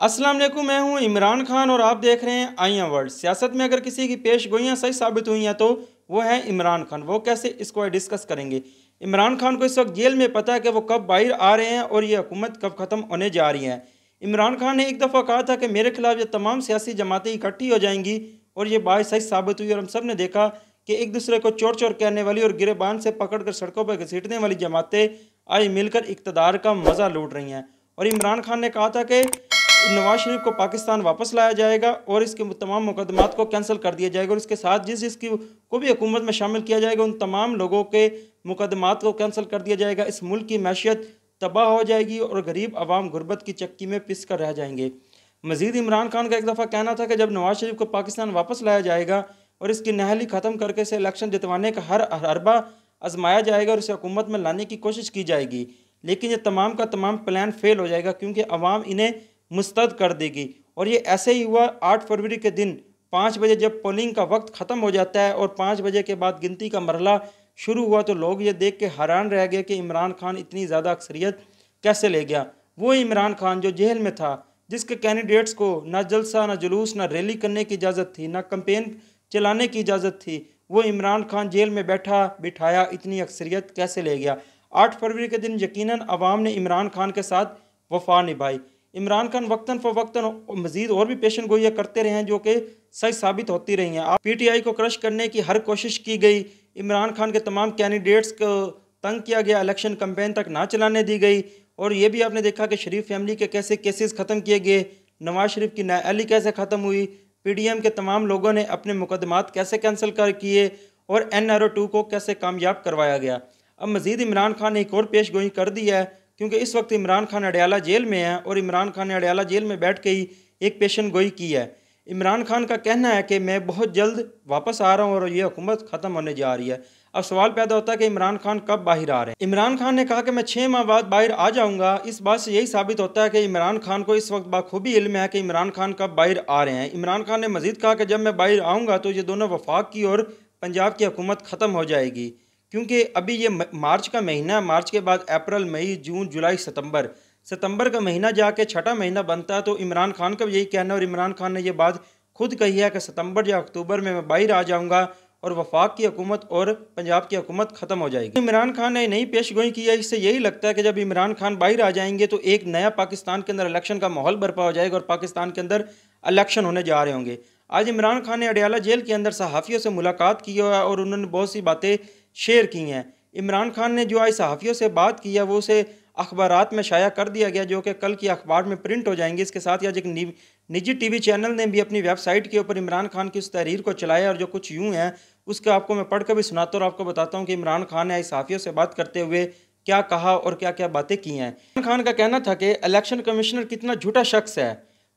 अस्सलाम वालेकुम, मैं हूं इमरान खान और आप देख रहे हैं आई एम वर्ल्ड। सियासत में अगर किसी की पेश गोइयाँ सही साबित हुई हैं तो वो है इमरान खान। वो कैसे, इसको डिस्कस करेंगे। इमरान खान को इस वक्त जेल में पता है कि वो कब बाहर आ रहे हैं और ये हुकूमत कब ख़त्म होने जा रही है। इमरान खान ने एक दफ़ा कहा था कि मेरे खिलाफ ये तमाम सियासी जमातें इकट्ठी हो जाएंगी और ये बात सही साबित हुई और हम सब ने देखा कि एक दूसरे को चोर चोर कहने वाली और गिरेबान से पकड़ कर सड़कों पर घसीटने वाली जमातें आज मिलकर इक़्तिदार का मज़ा लूट रही हैं। और इमरान खान ने कहा था कि नवाज शरीफ को पाकिस्तान वापस लाया जाएगा और इसके तमाम मुकदमात को कैंसिल कर दिया जाएगा और इसके साथ जिसकी को भी हुकूमत में शामिल किया जाएगा उन तमाम लोगों के मुकदमात को कैंसिल कर दिया जाएगा। इस मुल्क की मैशियत तबाह हो जाएगी और गरीब आवाम गुर्बत की चक्की में पिस कर रह जाएंगे। मजीद इमरान खान का एक दफ़ा कहना था कि जब नवाज शरीफ को पाकिस्तान वापस लाया जाएगा और इसकी नहली ख़त्म करके से इलेक्शन जितवाने का हर हरबा आजमाया जाएगा और इसे हुकूमत में लाने की कोशिश की जाएगी, लेकिन ये तमाम का तमाम प्लान फेल हो जाएगा क्योंकि अवाम इन्हें मुस्तरद कर देगी। और ये ऐसे ही हुआ 8 फरवरी के दिन 5 बजे जब पोलिंग का वक्त ख़त्म हो जाता है और 5 बजे के बाद गिनती का मरहला शुरू हुआ तो लोग ये देख के हैरान रह गए कि इमरान खान इतनी ज़्यादा अक्सरियत कैसे ले गया। वो इमरान खान जो जेल में था, जिसके कैंडिडेट्स को ना जलसा, ना जुलूस, ना रैली करने की इजाज़त थी, ना कंपेन चलाने की इजाज़त थी, वो इमरान खान जेल में बिठाया इतनी अक्सरियत कैसे ले गया। 8 फरवरी के दिन यकीनन अवाम ने इमरान खान के साथ वफा निभाई। इमरान खान वक्तन फ़वक्तन मज़ीद और भी पेशन गोइयाँ करते रहे हैं जो कि सही साबित होती रही हैं। PTI को क्रश करने की हर कोशिश की गई, इमरान खान के तमाम कैंडिडेट्स को तंग किया गया, इलेक्शन कैंपेन तक ना चलाने दी गई। और ये भी आपने देखा कि शरीफ फैमिली के कैसे केसेस ख़त्म किए गए, नवाज शरीफ की नाअहली कैसे ख़त्म हुई, PDM के तमाम लोगों ने अपने मुकदमात कैसे कैंसिल कर किए और NRO 2 को कैसे कामयाब करवाया गया। अब मज़ीद इमरान खान ने एक और पेश गोई कर दी है क्योंकि इस वक्त इमरान खान अडयाला जेल में है और इमरान खान ने अडयाला जेल में बैठ के ही एक पेशन गोई की है। इमरान खान का कहना है कि मैं बहुत जल्द वापस आ रहा हूँ और ये हुकूमत ख़त्म होने जा रही है। अब सवाल पैदा होता है कि इमरान खान कब बाहर आ रहे हैं। इमरान खान ने कहा कि मैं 6 माह बाद बाहर आ जाऊँगा। इस बात से यही साबित होता है कि इमरान खान को इस वक्त बाखूबी इल्म है कि इमरान खान कब बाहर आ रहे हैं। इमरान खान ने मज़ीद कहा कि जब मैं बाहर आऊँगा तो ये दोनों वफाक की और पंजाब की हुकूमत ख़त्म हो जाएगी क्योंकि अभी ये मार्च का महीना है। मार्च के बाद अप्रैल, मई, जून, जुलाई, सितंबर का महीना जाके छठा महीना बनता है। तो इमरान खान का भी यही कहना है और इमरान खान ने यह बात खुद कही है कि सितंबर या अक्टूबर में मैं बाहर आ जाऊंगा और वफाक की हुकूमत और पंजाब की हुकूमत ख़त्म हो जाएगी। इमरान खान ने नई पेश गोई की है। इससे यही लगता है कि जब इमरान खान बाहर आ जाएंगे तो एक नया पाकिस्तान के अंदर इलेक्शन का माहौल बर्पा हो जाएगा और पाकिस्तान के अंदर इलेक्शन होने जा रहे होंगे। आज इमरान खान ने अडयाला जेल के अंदर सहाफ़ियों से मुलाकात की है और उन्होंने बहुत सी बातें शेयर की हैं। इमरान खान ने जो आज सहाफ़ियों से बात की है वो उसे अखबारात में शाया कर दिया गया जो कि कल की अखबार में प्रिंट हो जाएंगे। इसके साथ ही आज एक निजी TV चैनल ने भी अपनी वेबसाइट के ऊपर इमरान खान की उस तहरीर को चलाया और जो कुछ यूँ है उसका आपको मैं पढ़ कर भी सुनाता हूँ और आपको बताता हूँ कि इमरान खान ने आज सहाफ़ियों से बात करते हुए क्या कहा और क्या क्या बातें की हैं। इमरान खान का कहना था कि इलेक्शन कमिश्नर कितना झूठा शख्स है।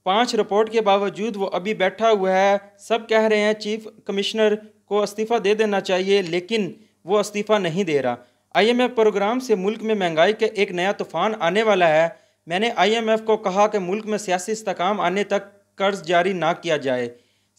5 रिपोर्ट के बावजूद वो अभी बैठा हुआ है। सब कह रहे हैं चीफ कमिश्नर को इस्तीफ़ा दे देना चाहिए, लेकिन वो इस्तीफ़ा नहीं दे रहा। IMF प्रोग्राम से मुल्क में महंगाई के एक नया तूफ़ान आने वाला है। मैंने IMF को कहा कि मुल्क में सियासी इस्तेकाम आने तक कर्ज जारी ना किया जाए।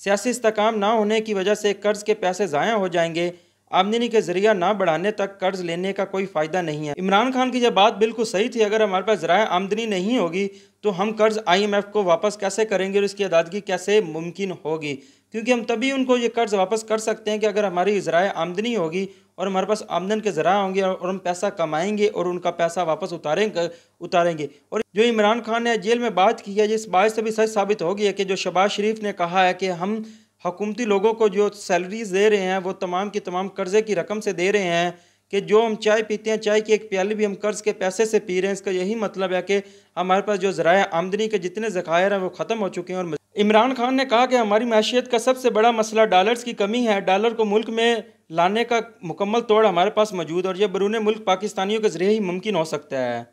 सियासी इस्तेकाम ना होने की वजह से कर्ज के पैसे ज़ाया हो जाएंगे। आमदनी के ज़रिया ना बढ़ाने तक कर्ज लेने का कोई फ़ायदा नहीं है। इमरान खान की यह बात बिल्कुल सही थी। अगर हमारे पास ज़राए आमदनी नहीं होगी तो हम कर्ज IMF को वापस कैसे करेंगे और इसकी अदायगी कैसे मुमकिन होगी, क्योंकि हम तभी उनको ये कर्ज वापस कर सकते हैं कि अगर हमारी ज़राए आमदनी होगी और हमारे पास आमदन के ज़राए होंगे और हम पैसा कमाएंगे और उनका पैसा वापस उतारेंगे। और जो इमरान खान ने जेल में बात की है जिस बात से भी सच साबित हो गई है कि जो शहबाज शरीफ ने कहा है कि हम हुकूमती लोगों को जो सैलरीज दे रहे हैं वो तमाम की तमाम कर्ज़े की रकम से दे रहे हैं, कि जो हम चाय पीते हैं चाय की एक प्याली भी हम कर्ज़ के पैसे से पी रहे हैं। इसका यही मतलब है कि हमारे पास जो ज़राए आमदनी के जितने ज़खायर हैं वो ख़त्म हो चुके हैं। और इमरान खान ने कहा कि हमारी मैशियत का सबसे बड़ा मसला डॉलर्स की कमी है। डॉलर को मुल्क में लाने का मुकम्मल तोड़ हमारे पास मौजूद और यह बैरून मुल्क पाकिस्तानियों के ज़रिए ही मुमकिन हो सकता है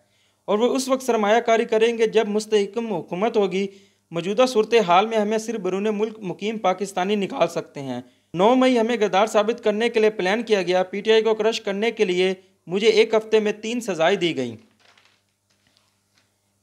और वो उस वक्त सरमायाकारी करेंगे जब मुस्तहकम हुकूमत होगी। मौजूदा सूरत हाल में हमें सिर्फ बैरून मुल्क मुकीम पाकिस्तानी निकाल सकते हैं। 9 मई हमें गद्दार साबित करने के लिए प्लान किया गया। PTI को क्रश करने के लिए मुझे 1 हफ्ते में 3 सज़ाएँ दी गई,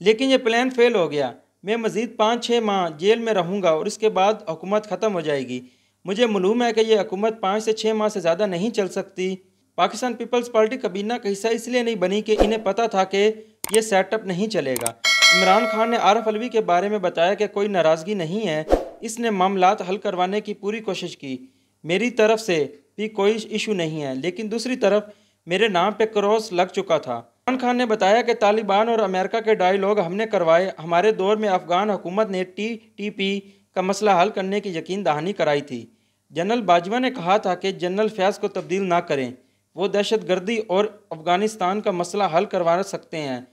लेकिन ये प्लान फेल हो गया। मैं मज़ीद 5-6 माह जेल में रहूँगा और इसके बाद हुकूमत ख़त्म हो जाएगी। मुझे मालूम है कि यह हुकूमत 5 से 6 माह से ज़्यादा नहीं चल सकती। पाकिस्तान पीपल्स पार्टी काबीना का हिस्सा इसलिए नहीं बनी कि इन्हें पता था कि ये सेटअप नहीं चलेगा। इमरान खान ने आरिफ अलवी के बारे में बताया कि कोई नाराज़गी नहीं है, इसने मामलात हल करवाने की पूरी कोशिश की, मेरी तरफ से भी कोई इशू नहीं है, लेकिन दूसरी तरफ मेरे नाम पे क्रॉस लग चुका था। इमरान खान ने बताया कि तालिबान और अमेरिका के डायलॉग हमने करवाए, हमारे दौर में अफगान हुकूमत ने TTP का मसला हल करने की यकीन दहानी कराई थी। जनरल बाजवा ने कहा था कि जनरल फैज़ को तब्दील ना करें, वो दहशतगर्दी और अफ़गानिस्तान का मसला हल करवा सकते हैं।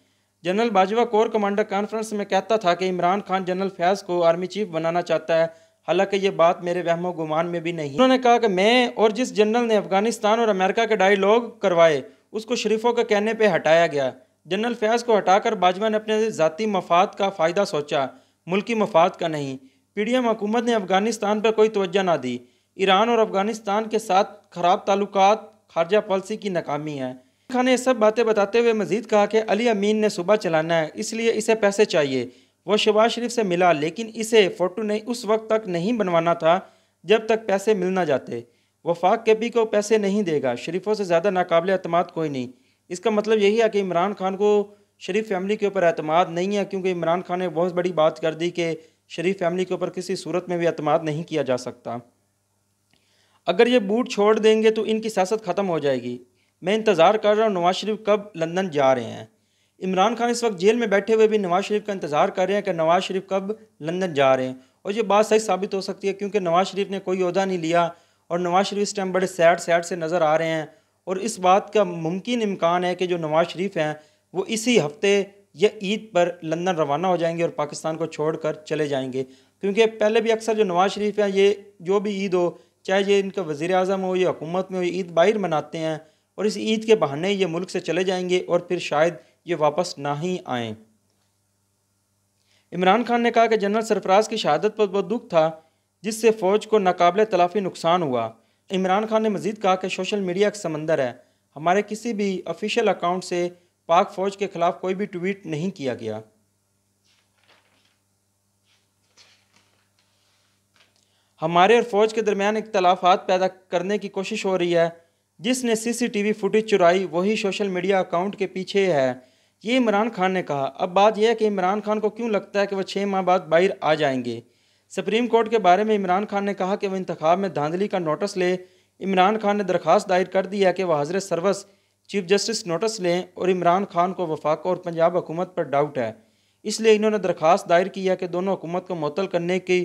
General Bajwa core commander conference में कहता था कि इमरान खान जनरल फैज़ को आर्मी चीफ बनाना चाहता है, हालांकि ये बात मेरे वहमो गुमान में भी नहीं। उन्होंने कहा कि मैं और जिस जनरल ने अफगानिस्तान और अमेरिका के डायलॉग करवाए उसको शरीफों के कहने पर हटाया गया। जनरल फैज़ को हटाकर बाजवा ने अपने ज़ाती मफाद का फ़ायदा सोचा, मुल्की मफाद का नहीं। PDM हुकूमत ने अफगानिस्तान पर कोई तवज्जो ना दी। ईरान और अफगानिस्तान के साथ ख़राब ताल्लुकात खारजा पॉलिसी की नाकामी है। खान ने ये सब बातें बताते हुए मजीद कहा कि अली अमीन ने सूबा चलाना है, इसलिए इसे पैसे चाहिए। वो शहबाज शरीफ से मिला, लेकिन इसे फ़ोटो नहीं उस वक्त तक नहीं बनवाना था जब तक पैसे मिल ना जाते। वफाक KP को पैसे नहीं देगा, शरीफों से ज़्यादा नाकाबिल एतमाद कोई नहीं। इसका मतलब यही है कि इमरान खान को शरीफ फैमिली के ऊपर एतमाद नहीं है, क्योंकि इमरान खान ने बहुत बड़ी बात कर दी कि शरीफ फैमिली के ऊपर किसी सूरत में भी एतमाद नहीं किया जा सकता। अगर ये बूट छोड़ देंगे तो इनकी सियासत ख़त्म हो जाएगी। मैं इंतज़ार कर रहा हूँ नवाज़ शरीफ कब लंदन जा रहे हैं। इमरान खान इस वक्त जेल में बैठे हुए भी नवाज़ शरीफ का इंतज़ार कर रहे हैं कि नवाज़ शरीफ कब लंदन जा रहे हैं, और ये बात सही साबित हो सकती है, क्योंकि नवाज़ शरीफ ने कोई ओहदा नहीं लिया और नवाज़ शरीफ इस टाइम बड़े सैड से नज़र आ रहे हैं। और इस बात का मुमकिन इम्कान है कि जो नवाज़ शरीफ हैं वो इसी हफ्ते या ईद पर लंदन रवाना हो जाएंगे और पाकिस्तान को छोड़कर चले जाएंगे, क्योंकि पहले भी अक्सर जो नवाज़ शरीफ हैं ये जो भी ईद हो, चाहे ये इनका वज़ीर आज़म हो या हुकूमत में हो, ईद बाहर मनाते हैं और इस ईद के बहाने ये मुल्क से चले जाएंगे और फिर शायद ये वापस ना ही आएँ। इमरान खान ने कहा कि जनरल सरफराज की शहादत पर बहुत दुख था, जिससे फ़ौज को नाकाबिल तलाफ़ी नुकसान हुआ। इमरान खान ने मज़ीद कहा कि सोशल मीडिया एक समंदर है, हमारे किसी भी ऑफिशियल अकाउंट से पाक फ़ौज के ख़िलाफ़ कोई भी ट्वीट नहीं किया गया। हमारे और फ़ौज के दरमियान इख्तलाफात पैदा करने की कोशिश हो रही है। जिसने CCTV फुटेज चुराई वही सोशल मीडिया अकाउंट के पीछे है, ये इमरान खान ने कहा। अब बात यह है कि इमरान खान को क्यों लगता है कि वह 6 माह बाद बाहर आ जाएंगे। सुप्रीम कोर्ट के बारे में इमरान खान ने कहा कि वह इंतखाब में धांधली का नोटिस ले। इमरान खान ने दरख्वास्त दायर कर दी है कि वह हज़रत सर्वस चीफ जस्टिस नोटिस लें, और इमरान खान को वफाक और पंजाब हुकूमत पर डाउट है, इसलिए इन्होंने दरख्वास्त दायर की है कि दोनों हुकूमत को मुअत्तल करने की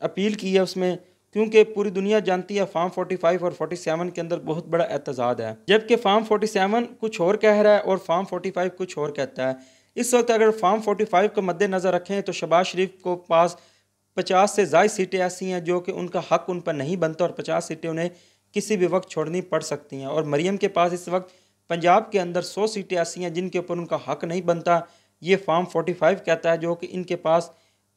अपील की है उसमें, क्योंकि पूरी दुनिया जानती है फार्म 45 और 47 के अंदर बहुत बड़ा एतजाद है, जबकि फार्म 47 कुछ और कह रहा है और फार्म 45 कुछ और कहता है। इस वक्त अगर फार्म 45 को मद्देनज़र रखें तो शहबाज शरीफ को पास 50 से ज़ायद सीटें ऐसी हैं जो कि उनका हक उन पर नहीं बनता, और 50 सीटें उन्हें किसी भी वक्त छोड़नी पड़ सकती हैं। और मरियम के पास इस वक्त पंजाब के अंदर 100 सीटें ऐसी हैं जिनके ऊपर उनका हक नहीं बनता, ये फार्म 45 कहता है, जो कि इनके पास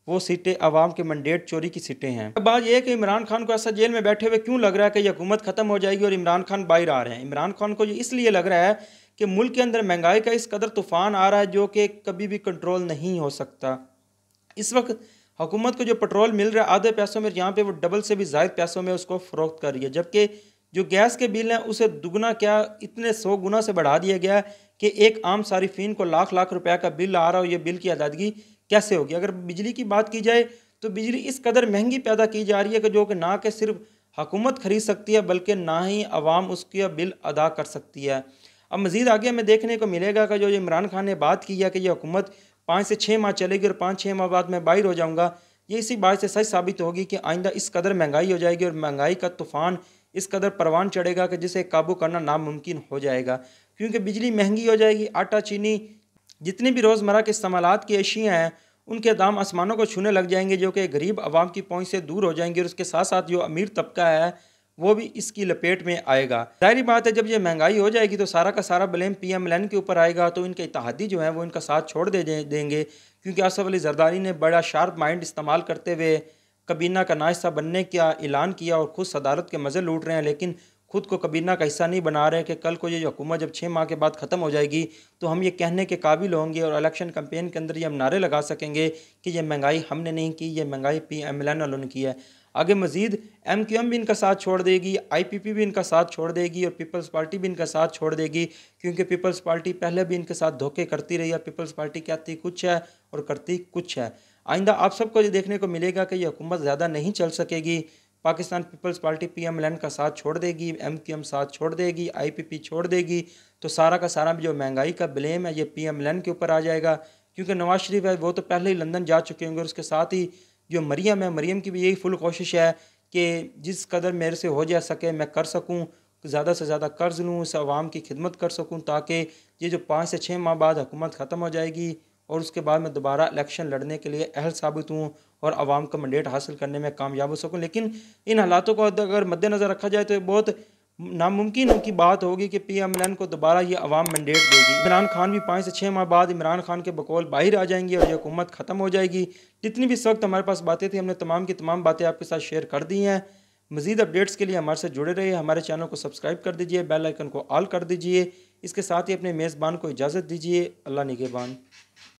वो सीटें अवाम के मंडेट चोरी की सीटें हैं। अब बात यह है कि इमरान खान को ऐसा जेल में बैठे हुए क्यों लग रहा है कि यह हुकूमत ख़त्म हो जाएगी और इमरान खान बाहर आ रहे हैं। इमरान खान को ये इसलिए लग रहा है कि मुल्क के अंदर महंगाई का इस कदर तूफ़ान आ रहा है जो कि कभी भी कंट्रोल नहीं हो सकता। इस वक्त हुकूमत को जो पेट्रोल मिल रहा है आधे पैसों में, यहाँ पे वो डबल से भी ज़ायद पैसों में उसको फ़रोख्त कर रही है, जबकि जो गैस के बिल हैं उसे दुगना क्या इतने 100 गुना से बढ़ा दिया गया कि एक आम सारिफीन को लाख लाख रुपए का बिल आ रहा हो। ये बिल की अदायगी कैसे होगी। अगर बिजली की बात की जाए तो बिजली इस कदर महंगी पैदा की जा रही है कि जो कि ना कि सिर्फ हुकूमत ख़रीद सकती है बल्कि ना ही आवाम उसका बिल अदा कर सकती है। अब मज़ीद आगे हमें देखने को मिलेगा कि जो इमरान खान ने बात की है कि यह हुकूमत 5 से 6 माह चलेगी और 5-6 माह बाद मैं बाहर हो जाऊँगा, ये इसी बात से सच साबित होगी कि आइंदा इस कदर महंगाई हो जाएगी और महंगाई का तूफ़ान इस कदर परवान चढ़ेगा कि जिसे काबू करना नामुमकिन हो जाएगा, क्योंकि बिजली महंगी हो जाएगी। आटा चीनी जितनी भी रोज़मर्रा के इस्तेमालात की अशियाँ हैं उनके दाम आसमानों को छूने लग जाएंगे, जो कि गरीब आवाम की पहुँच से दूर हो जाएंगे, और उसके साथ साथ जो अमीर तबका है वो भी इसकी लपेट में आएगा। ज़ाहिर बात है जब ये महंगाई हो जाएगी तो सारा का सारा ब्लेम PMLN के ऊपर आएगा, तो इनके इत्तेहादी जो हैं वो इनका साथ छोड़ देंगे, क्योंकि आसफ अली जरदारी ने बड़ा शार्प माइंड इस्तेमाल करते हुए कबीना का नाहिस्सा बनने का ऐलान किया और ख़ुद सदारत के मज़े लूट रहे हैं, लेकिन खुद को कबीना का हिस्सा नहीं बना रहे कि कल को ये हुकूमत जब 6 माह के बाद ख़त्म हो जाएगी तो हम ये कहने के काबिल होंगे और इलेक्शन कैंपेन के अंदर ये हम नारे लगा सकेंगे कि ये महंगाई हमने नहीं की, ये महंगाई PMLN वालों ने की है। आगे मज़ीद MQM भी इनका साथ छोड़ देगी, IPP भी इनका साथ छोड़ देगी और पीपल्स पार्टी भी इनका साथ छोड़ देगी, क्योंकि पीपल्स पार्टी पहले भी इनके साथ धोखे करती रही है। पीपल्स पार्टी कहती कुछ है और करती कुछ है। आइंदा आप सबको ये देखने को मिलेगा कि ये हुकूमत ज़्यादा नहीं चल सकेगी। पाकिस्तान पीपल्स पार्टी PMLN का साथ छोड़ देगी, MQM साथ छोड़ देगी, IPP छोड़ देगी, तो सारा का सारा जो महंगाई का ब्लेम है ये PMLN के ऊपर आ जाएगा। क्योंकि नवाज शरीफ है वो तो पहले ही लंदन जा चुके होंगे और उसके साथ ही जो मरियम है, मरियम की भी यही फुल कोशिश है कि जिस कदर मेरे से हो जा सके मैं कर सकूं, ज़्यादा से ज़्यादा कर्ज लूँ, इस आवाम की खिदमत कर सकूं, ताकि ये जो 5 से 6 माह बाद हुकूमत ख़त्म हो जाएगी और उसके बाद मैं दोबारा इलेक्शन लड़ने के लिए अहल साबित हूँ और आवाम का मैंडेट हासिल करने में कामयाब हो सकूँ। लेकिन इन हालातों को अगर मद्देनज़र रखा जाए तो ये बहुत नामुमकिन की बात होगी कि PMLN को दोबारा ये अवाम मैंडेट देगी। इमरान खान भी 5 से 6 माह बाद इमरान खान के बकौल बाहर आ जाएंगी और ये हुकूमत ख़त्म हो जाएगी। जितनी भी इस वक्त हमारे पास बातें थी हमने तमाम की तमाम बातें आपके साथ शेयर कर दी हैं। मज़ीद अपडेट्स के लिए हमारे साथ जुड़े रहिए, हमारे चैनल को सब्सक्राइब कर दीजिए, बेल आइकन को ऑल कर दीजिए। इसके साथ ही अपने मेज़बान को इजाज़त दीजिए। अल्लाह निगहबान।